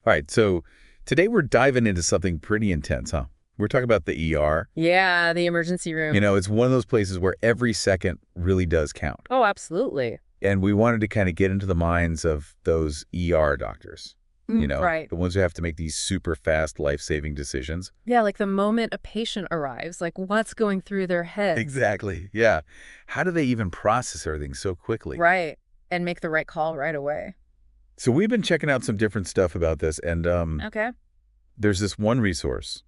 All right, so today we're diving into something pretty intense, huh? We're talking about the ER. Yeah, the emergency room. It's one of those places where every second really does count. Oh, absolutely. And we wanted to kind of get into the minds of those ER doctors, Right. the ones who have to make these super fast life-saving decisions. Yeah, like the moment a patient arrives, like what's going through their heads. Exactly, yeah. How do they even process everything so quickly? Right. And make the right call right away. So we've been checking out some different stuff about this, and Okay. there's this one resource,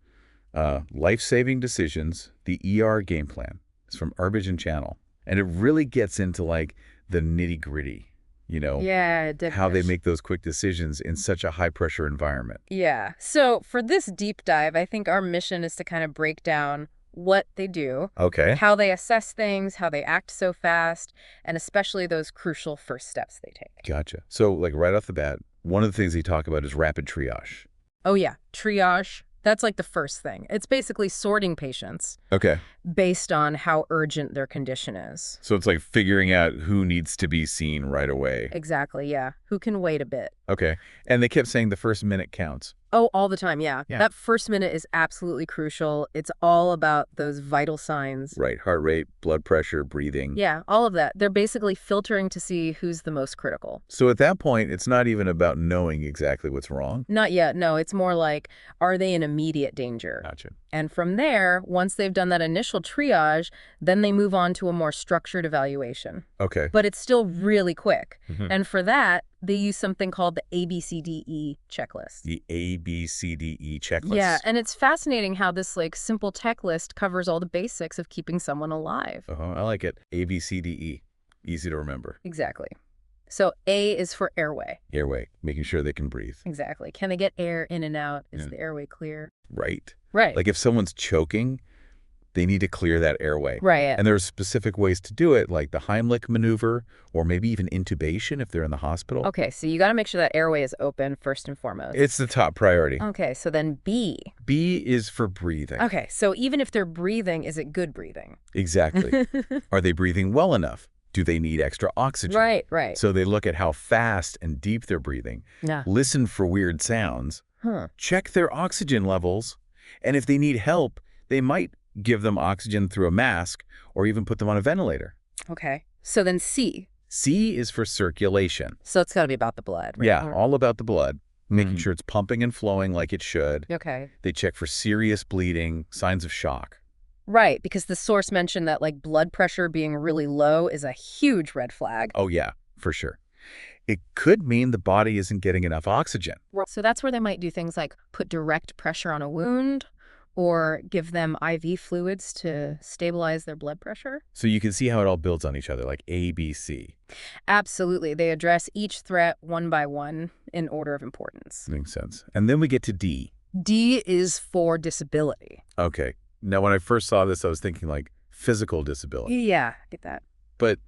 Life-Saving Decisions, the ER Game Plan. It's from Arbitron Channel. And it really gets into, like, the nitty-gritty, Yeah, how they dickish. make those quick decisions in such a high-pressure environment. Yeah. So for this deep dive, I think our mission is to kind of break down what they do, Okay. how they assess things, how they act so fast, and especially those crucial first steps they take. Gotcha. So, like, right off the bat, one of the things they talk about is rapid triage. Oh, yeah. Triage. That's like the first thing. It's basically sorting patients Okay. based on how urgent their condition is. So it's like figuring out who needs to be seen right away. Exactly, yeah. Who can wait a bit? Okay. And they kept saying the first minute counts. Oh, all the time, yeah. Yeah. That first minute is absolutely crucial. It's all about those vital signs. Right. Heart rate, blood pressure, breathing. Yeah, all of that. They're basically filtering to see who's the most critical. So at that point, it's not even about knowing exactly what's wrong. Not yet, no. It's more like, are they in immediate danger? Gotcha. And from there, once they've done that initial triage, then they move on to a more structured evaluation. Okay. But it's still really quick. Mhm. And for that, they use something called the ABCDE checklist. The ABCDE checklist. Yeah, and it's fascinating how this like simple checklist covers all the basics of keeping someone alive. I like it. ABCDE. Easy to remember. Exactly. So A is for airway. Airway, making sure they can breathe. Exactly. Can they get air in and out? Is Yeah. the airway clear? Right. Right. Like if someone's choking, they need to clear that airway. right. And there are specific ways to do it, like the Heimlich maneuver, or maybe even intubation if they're in the hospital. Okay, so you got to make sure that airway is open first and foremost. It's the top priority. Okay, so then B. B is for breathing. Okay, so even if they're breathing, is it good breathing? Exactly. Are they breathing well enough? Do they need extra oxygen? Right. So they look at how fast and deep they're breathing, Yeah. listen for weird sounds, Huh. check their oxygen levels, and if they need help, they might give them oxygen through a mask or even put them on a ventilator. Okay. So then C. C is for circulation. So it's got to be about the blood, right? Yeah, all about the blood, making Mhm. sure it's pumping and flowing like it should. Okay. They check for serious bleeding, signs of shock. Right, because the source mentioned that like blood pressure being really low is a huge red flag. Oh yeah, for sure. It could mean the body isn't getting enough oxygen. So that's where they might do things like put direct pressure on a wound or give them IV fluids to stabilize their blood pressure. So you can see how it all builds on each other, like A, B, C. Absolutely. They address each threat one by one in order of importance. Makes sense. And then we get to D. D is for disability. Okay. Now, when I first saw this, I was thinking like physical disability. Yeah, get that. But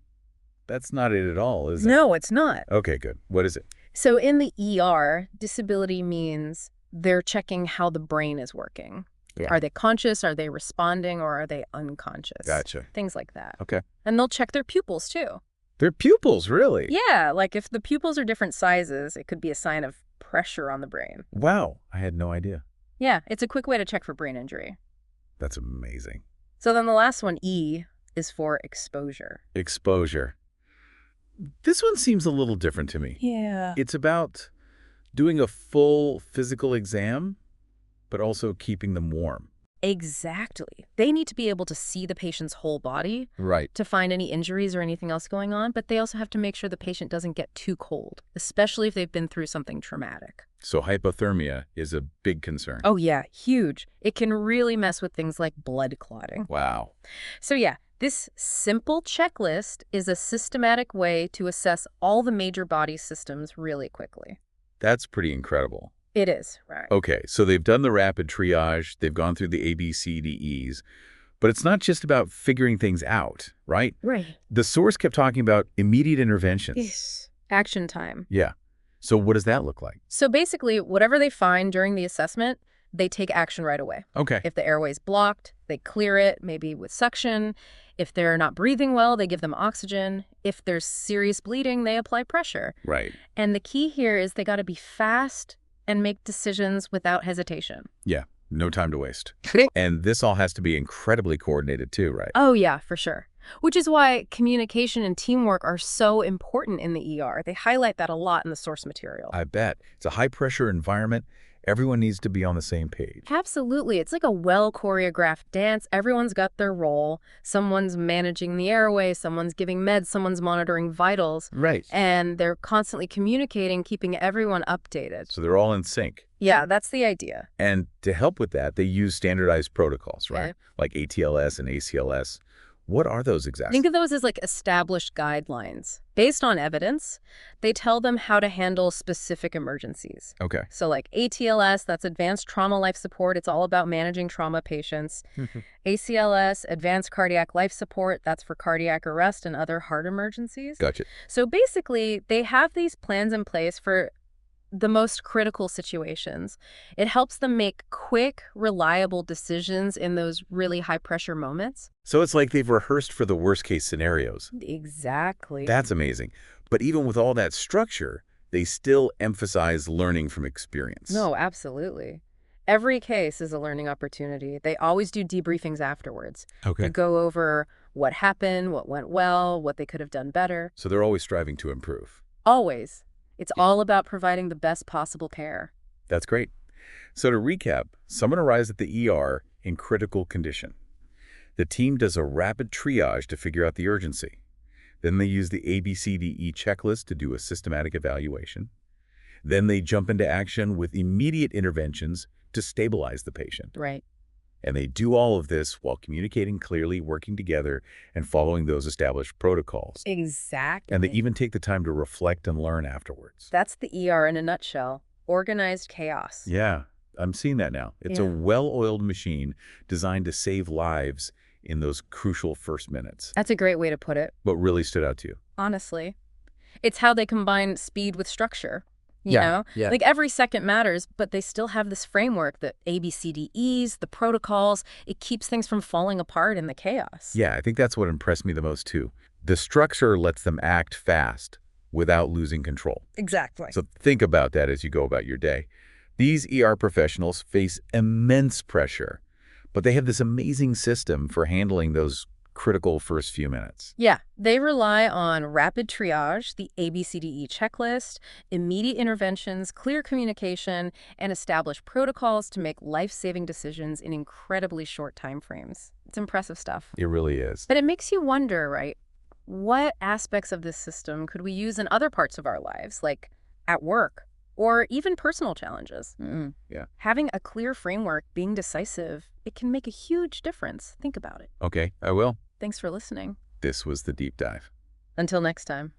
that's not it at all, is it? No, it's not. Okay, good. What is it? So in the ER, disability means they're checking how the brain is working. Yeah. Are they conscious? Are they responding? Or are they unconscious? Gotcha. Things like that. Okay. And they'll check their pupils too. They're pupils, really? Yeah, like if the pupils are different sizes, it could be a sign of pressure on the brain. Wow. I had no idea. Yeah, it's a quick way to check for brain injury. That's amazing. So then the last one, E, is for exposure. Exposure. This one seems a little different to me. Yeah. It's about doing a full physical exam, but also keeping them warm. Exactly. They need to be able to see the patient's whole body Right. to find any injuries or anything else going on, but they also have to make sure the patient doesn't get too cold, especially if they've been through something traumatic. So hypothermia is a big concern. Oh yeah, huge. It can really mess with things like blood clotting. Wow. So yeah, this simple checklist is a systematic way to assess all the major body systems really quickly. That's pretty incredible. It is, right? Okay, so they've done the rapid triage, they've gone through the ABCDEs, but it's not just about figuring things out, right? Right. The source kept talking about immediate interventions. Yes. Action time. Yeah. So what does that look like? So basically, whatever they find during the assessment, they take action right away. Okay. If the airway's blocked, they clear it, maybe with suction. If they're not breathing well, they give them oxygen. If there's serious bleeding, they apply pressure. Right. And the key here is they got to be fast and make decisions without hesitation. Yeah, no time to waste. And this all has to be incredibly coordinated too, right? Oh, yeah, for sure. Which is why communication and teamwork are so important in the ER. They highlight that a lot in the source material. I bet. It's a high-pressure environment. Everyone needs to be on the same page. Absolutely. It's like a well-choreographed dance. Everyone's got their role. Someone's managing the airway, someone's giving meds, someone's monitoring vitals. Right. And they're constantly communicating, keeping everyone updated. So they're all in sync. Yeah, that's the idea. And to help with that, they use standardized protocols, right? Okay. Like ATLS and ACLS. What are those exactly? Think of those as like established guidelines. Based on evidence, they tell them how to handle specific emergencies. Okay. So like ATLS, that's Advanced Trauma Life Support. It's all about managing trauma patients. ACLS, Advanced Cardiac Life Support, that's for cardiac arrest and other heart emergencies. Gotcha. So basically, they have these plans in place for the most critical situations. It helps them make quick, reliable decisions in those really high-pressure moments. So it's like they've rehearsed for the worst-case scenarios. Exactly. That's amazing. But even with all that structure, they still emphasize learning from experience. No, absolutely. Every case is a learning opportunity. They always do debriefings afterwards. Okay. They go over what happened, what went well, what they could have done better. So they're always striving to improve. Always. It's all about providing the best possible care. That's great. So to recap, someone arrives at the ER in critical condition. The team does a rapid triage to figure out the urgency. Then they use the ABCDE checklist to do a systematic evaluation. Then they jump into action with immediate interventions to stabilize the patient. Right. And they do all of this while communicating clearly, working together, and following those established protocols. Exactly. And they even take the time to reflect and learn afterwards. That's the ER in a nutshell. Organized chaos. Yeah, I'm seeing that now. It's a Yeah. well-oiled machine designed to save lives in those crucial first minutes. That's a great way to put it, What really stood out to you? honestly. It's how they combine speed with structure. You Yeah, know? yeah. Like every second matters, but they still have this framework, the ABCDEs, the protocols. It keeps things from falling apart in the chaos. Yeah, I think that's what impressed me the most too. The structure lets them act fast without losing control. Exactly. So think about that as you go about your day. These ER professionals face immense pressure, but they have this amazing system for handling those critical first few minutes. Yeah, they rely on rapid triage, the ABCDE checklist, immediate interventions, clear communication, and established protocols to make life-saving decisions in incredibly short time frames. It's impressive stuff. It really is. But it makes you wonder, right? What aspects of this system could we use in other parts of our lives, like at work or even personal challenges? Yeah. Having a clear framework, being decisive, it can make a huge difference. Think about it. Okay, I will. Thanks for listening. This was the deep dive. Until next time.